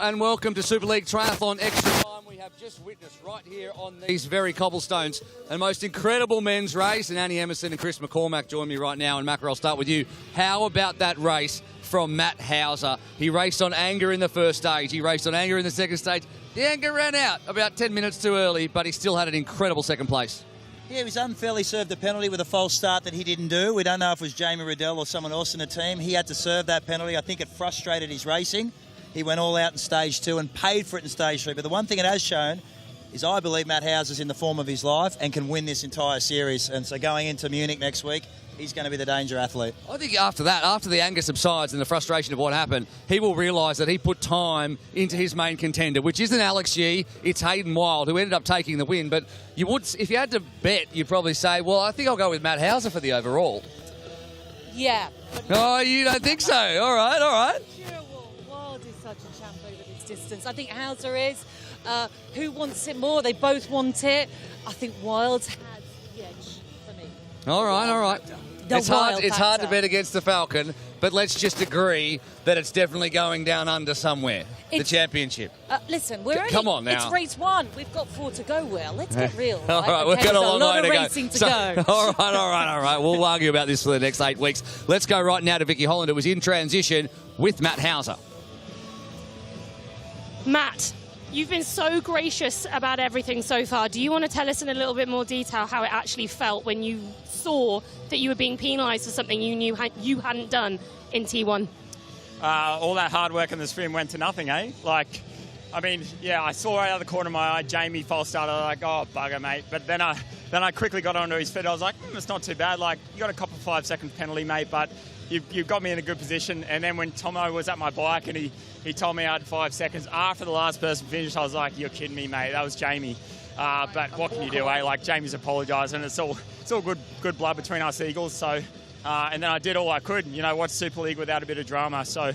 And welcome to Super League Triathlon Extra Time. We have just witnessed right here on these very cobblestones the most incredible men's race. And Annie Emerson and Chris McCormack join me right now. And Macca, I'll start with you. How about that race from Matt Hauser? He raced on anger in the first stage. He raced on anger in the second stage. The anger ran out about 10 minutes too early, but he still had an incredible second place. Yeah, he was unfairly served a penalty with a false start that he didn't do. We don't know if it was Jamie Riddell or someone else in the team. He had to serve that penalty. I think it frustrated his racing. He went all out in stage 2 and paid for it in stage 3. But the one thing it has shown is I believe Matt Hauser's in the form of his life and can win this entire series. And so going into Munich next week, he's going to be the danger athlete. I think after that, after the anger subsides and the frustration of what happened, he will realise that he put time into his main contender, which isn't Alex Yee, it's Hayden Wilde, who ended up taking the win. But you would, if you had to bet, you'd probably say, well, I think I'll go with Matt Hauser for the overall. Yeah. Oh, you don't think so? All right, all right. Wilde is such a champ over this distance. I think Hauser is. Who wants it more? They both want it. I think Wilde has the edge for me. All right, all right. It's hard to bet against the Falcon, but let's just agree that it's definitely going down under somewhere, the championship. Listen, we're Come on now. It's race 1. We've got 4 to go, Will. Let's get real. All right, Okay, we've got a long lot way of to racing go. to go. All right. We'll argue about this for the next 8 weeks. Let's go right now to Vicky Holland, who was in transition with Matt Hauser. Matt, you've been so gracious about everything so far. Do you want to tell us in a little bit more detail how it actually felt when you saw that you were being penalised for something you knew you hadn't done in T1? All that hard work in the swim went to nothing, eh? I saw right out of the corner of my eye, Jamie false started. I was like, oh, bugger, mate. But then I quickly got onto his feet. I was like, it's not too bad. Like, you got a couple of 5-second penalty, mate, but you got me in a good position. And then when Tomo was at my bike and he told me I had 5 seconds after the last person finished, I was like, you're kidding me, mate. That was Jamie. But what can you do, eh? Like, Jamie's apologised, and it's all good blood between us Eagles. So, and then I did all I could. You know, what's Super League without a bit of drama? So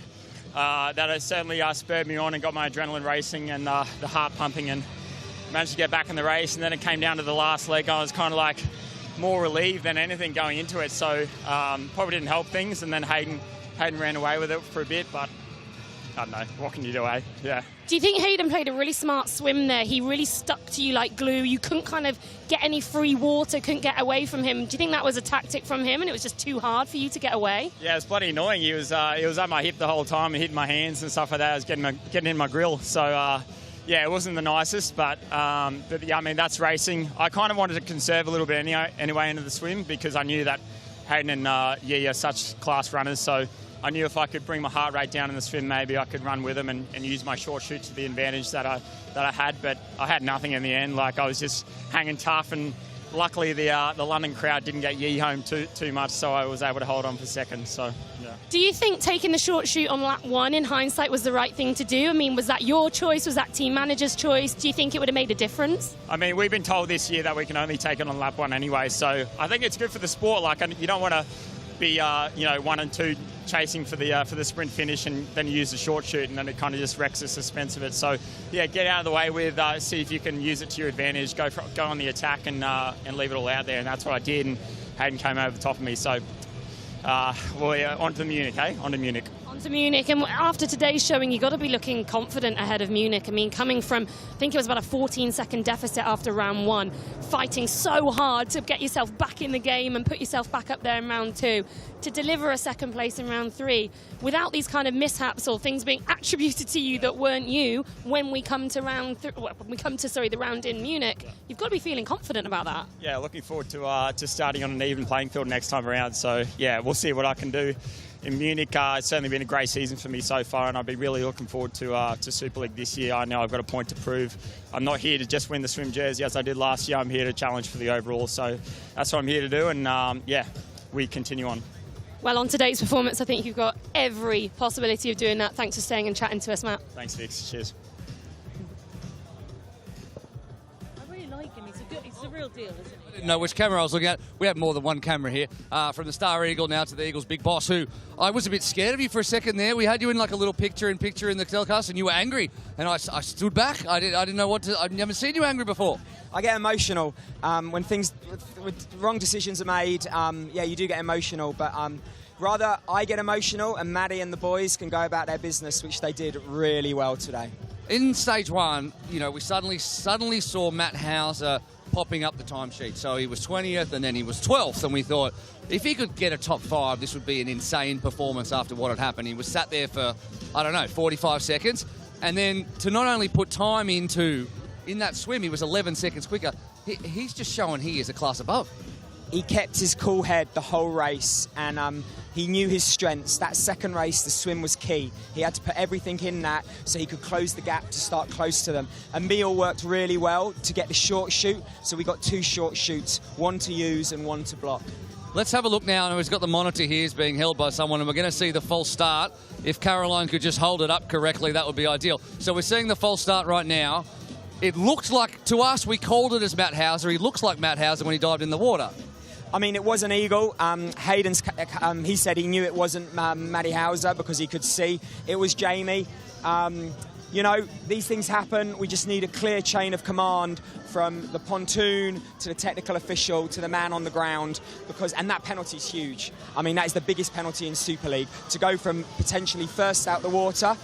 that has certainly spurred me on and got my adrenaline racing and the heart pumping, and managed to get back in the race. And then it came down to the last leg. I was kind of like more relieved than anything going into it. So probably didn't help things. And then Hayden ran away with it for a bit, but I don't know. What can you do, eh? Yeah. Do you think Hayden played a really smart swim there? He really stuck to you like glue. You couldn't kind of get any free water, couldn't get away from him. Do you think that was a tactic from him and it was just too hard for you to get away? Yeah, it's bloody annoying. He was at my hip the whole time and hitting my hands and stuff like that. I was getting in my grill. So, yeah, it wasn't the nicest, but yeah, I mean, that's racing. I kind of wanted to conserve a little bit anyway into the swim because I knew that Hayden and Yee are such class runners. So I knew if I could bring my heart rate down in the swim, maybe I could run with them and use my short chute to the advantage that I had. But I had nothing in the end. Like, I was just hanging tough, and luckily the London crowd didn't get Yee home too much, so I was able to hold on for second. So yeah. Do you think taking the short chute on lap 1 in hindsight was the right thing to do? I mean, was that your choice? Was that team manager's choice? Do you think it would have made a difference? I mean, we've been told this year that we can only take it on lap 1 anyway, so I think it's good for the sport. Like, you don't want to be 1 and 2 chasing for the sprint finish and then you use the short chute, and then it kind of just wrecks the suspense of it. So yeah, get out of the way with see if you can use it to your advantage. Go on the attack and leave it all out there, and that's what I did. And Hayden came over the top of me. So on to Munich, eh? On to Munich. To Munich, and after today's showing, you've got to be looking confident ahead of Munich. I mean, coming from, I think it was about a 14-second deficit after round 1, fighting so hard to get yourself back in the game and put yourself back up there in round 2, to deliver a second place in round 3, without these kind of mishaps or things being attributed to you that weren't you when we come to the round in Munich. You've got to be feeling confident about that. Yeah, looking forward to starting on an even playing field next time around. So yeah, we'll see what I can do in Munich. It's certainly been a great season for me so far, and I'll be really looking forward to Super League this year. I know I've got a point to prove. I'm not here to just win the swim jersey as I did last year. I'm here to challenge for the overall. So that's what I'm here to do, and yeah, we continue on. Well, on today's performance, I think you've got every possibility of doing that. Thanks for staying and chatting to us, Matt. Thanks, Vix. Cheers. I really like him. He's a real deal, isn't he? I didn't know which camera I was looking at. We have more than one camera here. From the Star Eagle now to the Eagles' big boss, who I was a bit scared of you for a second there. We had you in like a little picture in the telecast, and you were angry. And I stood back. I didn't know what to... I've never seen you angry before. I get emotional when things with wrong decisions are made. Yeah, you do get emotional, but rather I get emotional and Maddie and the boys can go about their business, which they did really well today. In stage one, you know, we suddenly saw Matt Hauser popping up the timesheet. So he was 20th and then he was 12th, and we thought if he could get a top 5, this would be an insane performance after what had happened. He was sat there for, 45 seconds, and then to not only put time in that swim, he was 11 seconds quicker. He's just showing he is a class above. He kept his cool head the whole race, and he knew his strengths. That second race, the swim was key. He had to put everything in that so he could close the gap to start close to them. And Emil worked really well to get the short chute, so we got 2 short chutes, one to use and one to block. Let's have a look now, and we've got the monitor here is being held by someone, and we're going to see the false start. If Caroline could just hold it up correctly, that would be ideal. So we're seeing the false start right now. It looked like, to us, we called it as Matt Hauser. He looks like Matt Hauser when he dived in the water. I mean, it was an eagle. Hayden's, he said he knew it wasn't Matty Hauser because he could see. It was Jamie. You know, these things happen. We just need a clear chain of command from the pontoon to the technical official to the man on the ground, and that penalty is huge. I mean, that is the biggest penalty in Super League. To go from potentially first out the water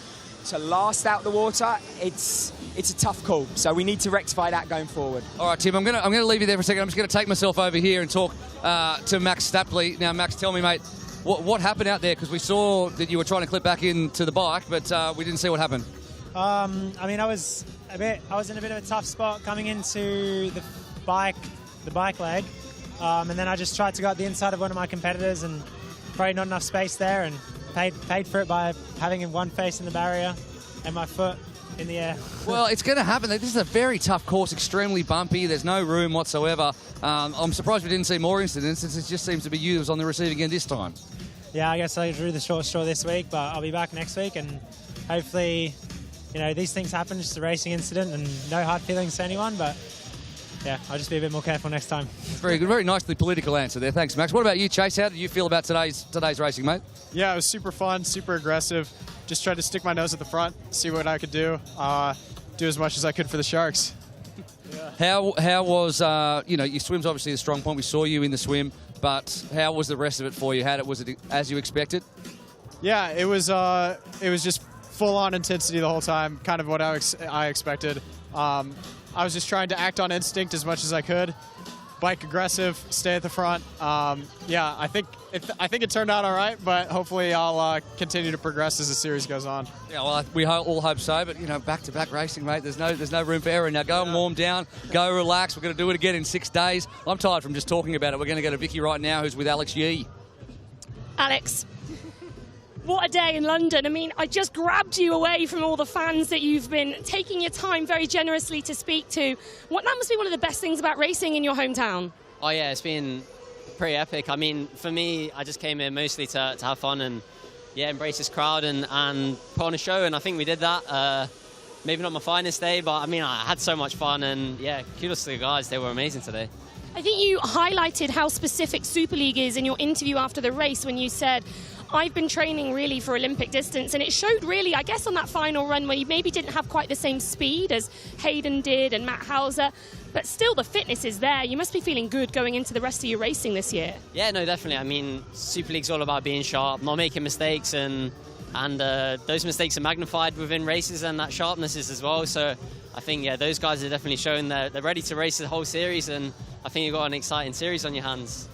to last out the water, it's a tough call. So we need to rectify that going forward. All right, Tim, I'm gonna leave you there for a second. I'm just going to take myself over here and talk to Max Stapley. Now, Max, tell me, mate, what happened out there? Because we saw that you were trying to clip back into the bike, but we didn't see what happened. I mean, I was in a bit of a tough spot coming into the bike leg, and then I just tried to go up the inside of one of my competitors, and probably not enough space there, and paid for it by having one face in the barrier and my foot in the air. Well, it's going to happen. This is a very tough course, extremely bumpy. There's no room whatsoever. I'm surprised we didn't see more incidents, since it just seems to be you that was on the receiving end this time. Yeah, I guess I drew the short straw this week, but I'll be back next week, and hopefully, you know, these things happen, just a racing incident, and no hard feelings to anyone, but yeah, I'll just be a bit more careful next time. Very good, very nicely political answer there. Thanks, Max. What about you, Chase? How did you feel about today's racing, mate? Yeah, it was super fun, super aggressive. Just tried to stick my nose at the front, see what I could do as much as I could for the Sharks. Yeah. How was, your swim's obviously a strong point. We saw you in the swim, but how was the rest of it for you? Was it as you expected? Yeah, it was just full-on intensity the whole time, kind of what I expected. I was just trying to act on instinct as much as I could. Bike aggressive, stay at the front. Yeah, I think it turned out all right, but hopefully I'll continue to progress as the series goes on. Yeah, well, we all hope so, but, back-to-back racing, mate, there's no room for error. Now go and warm down, go relax. We're going to do it again in 6 days. I'm tired from just talking about it. We're going to go to Vicky right now, who's with Alex Yee. Alex, what a day in London. I mean, I just grabbed you away from all the fans that you've been taking your time very generously to speak to. That must be one of the best things about racing in your hometown. Oh, yeah, it's been pretty epic. I mean, for me, I just came here mostly to have fun and, embrace this crowd and put on a show, and I think we did that. Maybe not my finest day, but, I mean, I had so much fun, and, kudos to the guys. They were amazing today. I think you highlighted how specific Super League is in your interview after the race when you said, I've been training really for Olympic distance, and it showed really, I guess, on that final run where you maybe didn't have quite the same speed as Hayden did and Matt Hauser, but still the fitness is there. You must be feeling good going into the rest of your racing this year. Yeah, no, definitely. I mean, Super League's all about being sharp, not making mistakes, and those mistakes are magnified within races, and that sharpness is as well. So I think, those guys are definitely showing they're ready to race the whole series, and I think you've got an exciting series on your hands.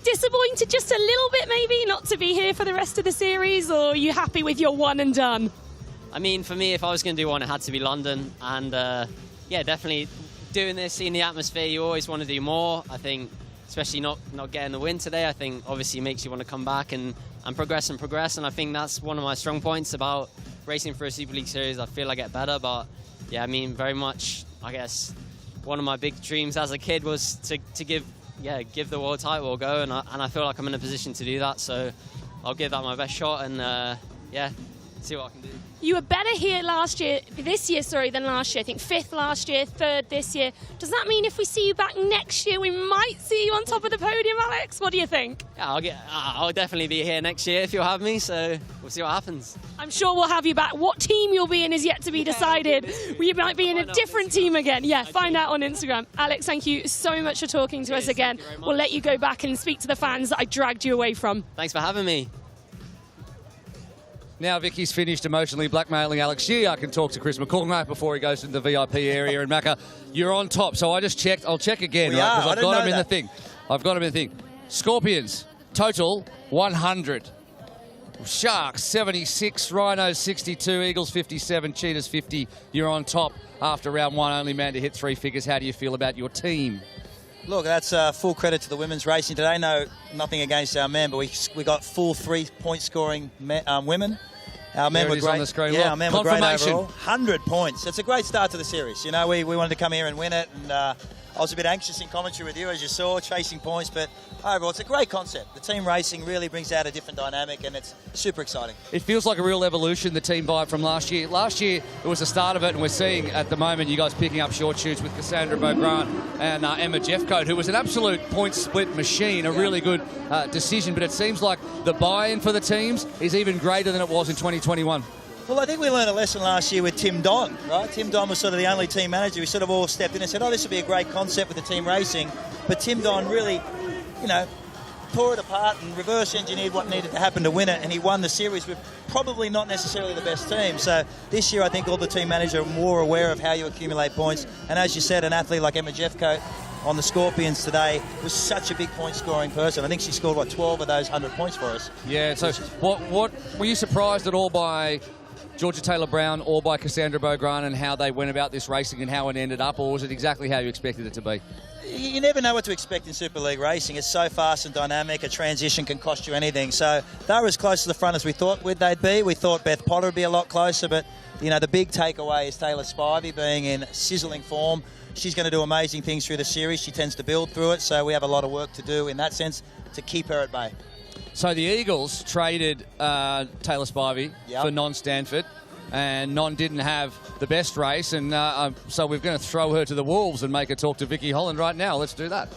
Disappointed just a little bit, maybe, not to be here for the rest of the series, or are you happy with your one and done? I mean, for me, if I was going to do one, it had to be London, and definitely doing this, seeing the atmosphere, you always want to do more. I think, especially not getting the win today, I think obviously makes you want to come back and progress, and I think that's one of my strong points about racing for a Super League series. I feel I get better, but I mean, very much, I guess, one of my big dreams as a kid was to give the world title a go, and I feel like I'm in a position to do that, so I'll give that my best shot, and see what I can do. You were better here this year, than last year. I think 5th last year, 3rd this year. Does that mean if we see you back next year, we might see you on top of the podium, Alex? What do you think? Yeah, I'll definitely be here next year if you'll have me, so we'll see what happens. I'm sure we'll have you back. What team you'll be in is yet to be decided. You might be in a different team again. Yeah, find out on Instagram. Alex, thank you so much for talking to us again. We'll let you go back and speak to the fans that I dragged you away from. Thanks for having me. Now Vicky's finished emotionally blackmailing Alex Hugh. I can talk to Chris McCormack before he goes into the VIP area. And Macca, you're on top. So I just checked. I'll check again, right? Because I've got him in the thing. I've got him in the thing. Scorpions, total 100. Sharks, 76. Rhinos, 62. Eagles, 57. Cheetahs, 50. You're on top after round 1. Only man to hit 3 figures. How do you feel about your team? Look, that's full credit to the women's racing today. No, nothing against our men, but we got full 3-point scoring women. Our men were great. On the screen. Yeah, our men were great overall. 100 points. It's a great start to the series. You know, we wanted to come here and win it, and I was a bit anxious in commentary with you, as you saw, chasing points, but overall, it's a great concept. The team racing really brings out a different dynamic, and it's super exciting. It feels like a real evolution, the team vibe from last year. Last year, it was the start of it, and we're seeing at the moment you guys picking up short shoots with Cassandra Beaugrand and Emma Jeffcoat, who was an absolute point split machine, a really good decision, but it seems like the buy-in for the teams is even greater than it was in 2021. Well, I think we learned a lesson last year with Tim Don, right? Tim Don was sort of the only team manager. We sort of all stepped in and said, oh, this would be a great concept with the team racing. But Tim Don really, you know, tore it apart and reverse engineered what needed to happen to win it, and he won the series with probably not necessarily the best team. So this year I think all the team managers are more aware of how you accumulate points. And as you said, an athlete like Emma Jeffcoat on the Scorpions today was such a big point scoring person. I think she scored, 12 of those 100 points for us. Yeah, so what were you surprised at all by Georgia Taylor-Brown or by Cassandra Beaugrand and how they went about this racing and how it ended up, or was it exactly how you expected it to be? You never know what to expect in Super League racing. It's so fast and dynamic, a transition can cost you anything. So they were as close to the front as we thought they'd be. We thought Beth Potter would be a lot closer, but you know, the big takeaway is Taylor Spivey being in sizzling form. She's going to do amazing things through the series. She tends to build through it, so we have a lot of work to do in that sense to keep her at bay. So the Eagles traded Taylor Spivey for non-Stanford, and Non didn't have the best race, and so we're going to throw her to the wolves and make her talk to Vicky Holland right now. Let's do that.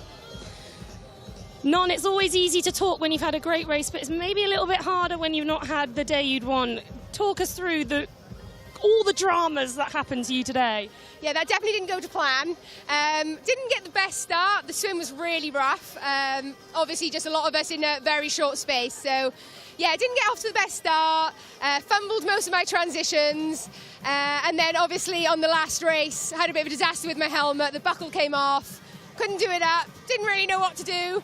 Non, it's always easy to talk when you've had a great race, but it's maybe a little bit harder when you've not had the day you'd want. Talk us through all the dramas that happened to you today. Yeah, that definitely didn't go to plan. Didn't get the best start. The swim was really rough. Obviously, just a lot of us in a very short space. So, yeah, didn't get off to the best start. Fumbled most of my transitions. And then, obviously, on the last race, had a bit of a disaster with my helmet. The buckle came off. Couldn't do it up. Didn't really know what to do.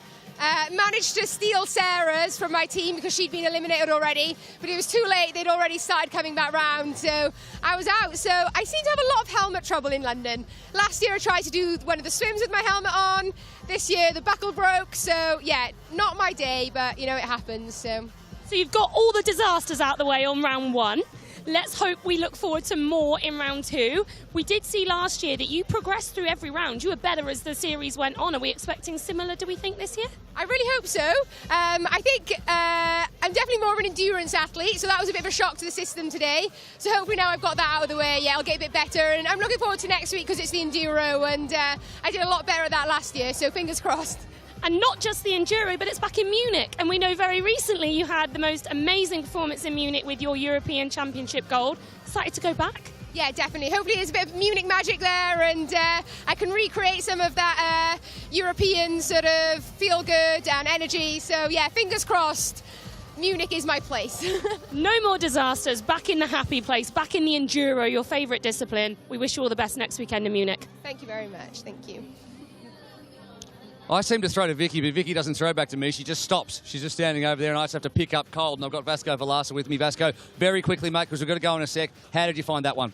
Managed to steal Sarah's from my team because she'd been eliminated already, but it was too late. They'd already started coming back round, so I was out. So I seem to have a lot of helmet trouble in London. Last year I tried to do one of the swims with my helmet on. This year the buckle broke, so yeah, not my day, but you know, it happens. So you've got all the disasters out the way on round 1. Let's hope we look forward to more in round 2. We did see last year that you progressed through every round. You were better as the series went on. Are we expecting similar, do we think, this year? I really hope so. I think I'm definitely more of an endurance athlete, so that was a bit of a shock to the system today. So hopefully now I've got that out of the way, yeah, I'll get a bit better. And I'm looking forward to next week because it's the Enduro, and I did a lot better at that last year, so fingers crossed. And not just the Enduro, but it's back in Munich. And we know very recently you had the most amazing performance in Munich with your European Championship gold. Excited to go back? Yeah, definitely. Hopefully there's a bit of Munich magic there, and I can recreate some of that European sort of feel-good and energy. So, yeah, fingers crossed. Munich is my place. No more disasters. Back in the happy place. Back in the Enduro, your favourite discipline. We wish you all the best next weekend in Munich. Thank you very much. Thank you. I seem to throw to Vicky, but Vicky doesn't throw back to me. She just stops. She's just standing over there, and I just have to pick up cold. And I've got Vasco Velasa with me. Vasco, very quickly, mate, because we've got to go in a sec. How did you find that one?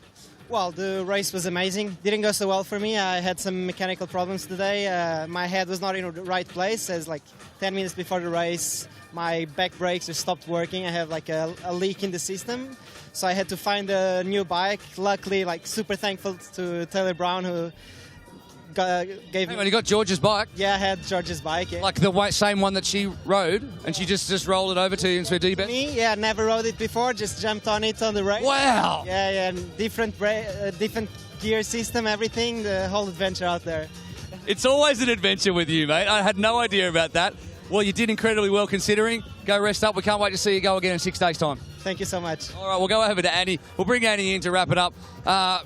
Well, the race was amazing. Didn't go so well for me. I had some mechanical problems today. My head was not in the right place. As like 10 minutes before the race, my back brakes just stopped working. I have like a leak in the system. So I had to find a new bike. Luckily, like super thankful to Taylor Brown, who gave Hang on, you got George's bike? Yeah, I had George's bike. Yeah. Like the same one that she rode, and she just rolled it over to you and said, "Do you bet?" Me, yeah, never rode it before. Just jumped on it on the race. Wow! Yeah, and different gear system, everything, the whole adventure out there. It's always an adventure with you, mate. I had no idea about that. Well, you did incredibly well considering. Go rest up. We can't wait to see you go again in 6 days' time. Thank you so much. All right, we'll go over to Annie. We'll bring Annie in to wrap it up.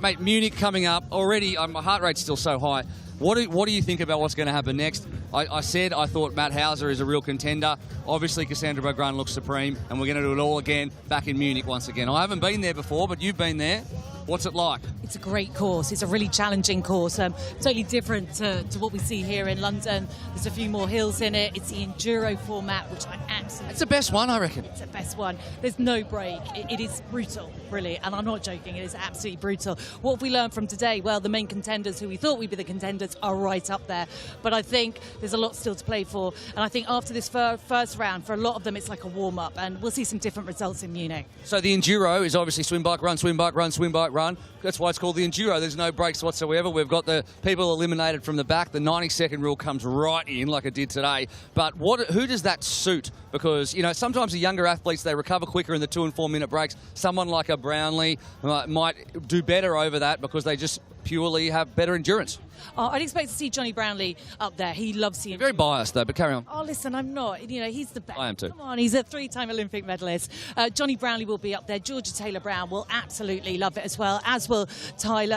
Mate, Munich coming up. Already, my heart rate's still so high. What do you think about what's going to happen next? I said I thought Matt Hauser is a real contender. Obviously, Cassandra Beaugrand looks supreme, and we're going to do it all again back in Munich once again. I haven't been there before, but you've been there. What's it like? It's a great course. It's a really challenging course. Totally different to what we see here in London. There's a few more hills in it. It's the enduro format, which I absolutely... It's the best one, I reckon. It's the best one. There's no break. It is brutal, really. And I'm not joking. It is absolutely brutal. What have we learned from today? Well, the main contenders, who we thought would be the contenders, are right up there. But I think there's a lot still to play for. And I think after this first round, for a lot of them, it's like a warm-up. And we'll see some different results in Munich. So the enduro is obviously swim, bike, run, swim, bike, run, swim, bike, run. That's why it's called the enduro. There's no breaks whatsoever. We've got the people eliminated from the back. The 90-second rule comes right in like it did today. But who does that suit? Because, sometimes the younger athletes, they recover quicker in the 2 and 4 minute breaks. Someone like a Brownlee might do better over that because they just purely have better endurance. I'd expect to see Johnny Brownlee up there. He loves the... You're very biased, though, but carry on. Oh, listen, I'm not. He's the best. I am too. Come on, he's a 3-time Olympic medalist. Johnny Brownlee will be up there. Georgia Taylor-Brown will absolutely love it as well, as will Taylor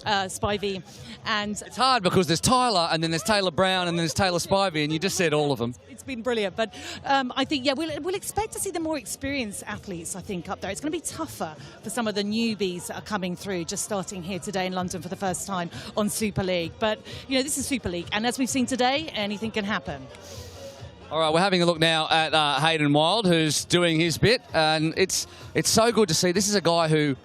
Spivey. And it's hard because there's Tyler, and then there's Taylor Brown, and then there's Taylor Spivey, and you just said all of them. It's been brilliant, but I think, we'll expect to see the more experienced athletes, I think, up there. It's going to be tougher for some of the newbies that are coming through, just starting here today in London for the first time on Super League. But, this is Super League, and as we've seen today, anything can happen. All right, we're having a look now at Hayden Wilde, who's doing his bit, and it's so good to see. This is a guy who,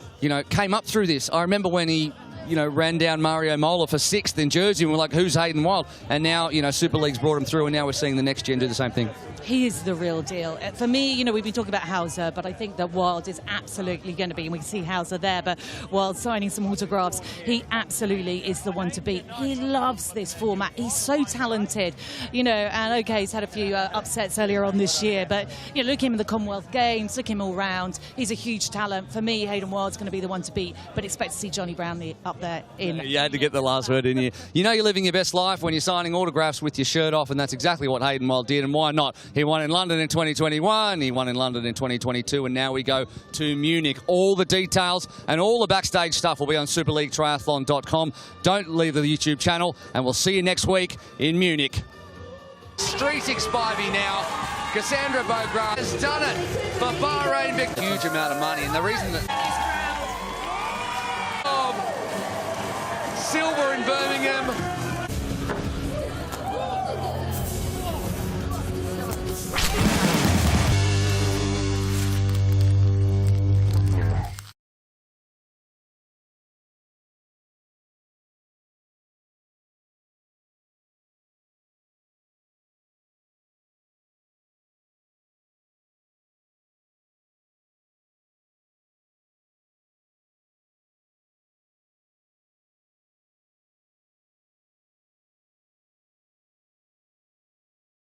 came up through this. I remember when he... ran down Mario Mola for 6th in Jersey, and we're like, who's Hayden Wilde? And now, Super League's brought him through, and now we're seeing the next gen do the same thing. He is the real deal. For me, we've been talking about Hauser, but I think that Wilde is absolutely going to be, and we can see Hauser there, but Wilde signing some autographs, he absolutely is the one to beat. He loves this format. He's so talented, and okay, he's had a few upsets earlier on this year, but, look at him in the Commonwealth Games, look at him all round. He's a huge talent. For me, Hayden Wilde's going to be the one to beat, but expect to see Johnny Brownlee up there in. You had to get the last word in here. You're living your best life when you're signing autographs with your shirt off, and that's exactly what Hayden Wilde did, and why not? He won in London in 2021, he won in London in 2022, and now we go to Munich. All the details and all the backstage stuff will be on superleaguetriathlon.com. Don't leave the YouTube channel, and we'll see you next week in Munich. Street Spivey now. Cassandra Beaugrand has done it for Bahrain. Huge amount of money, and the reason that... Silver in Birmingham.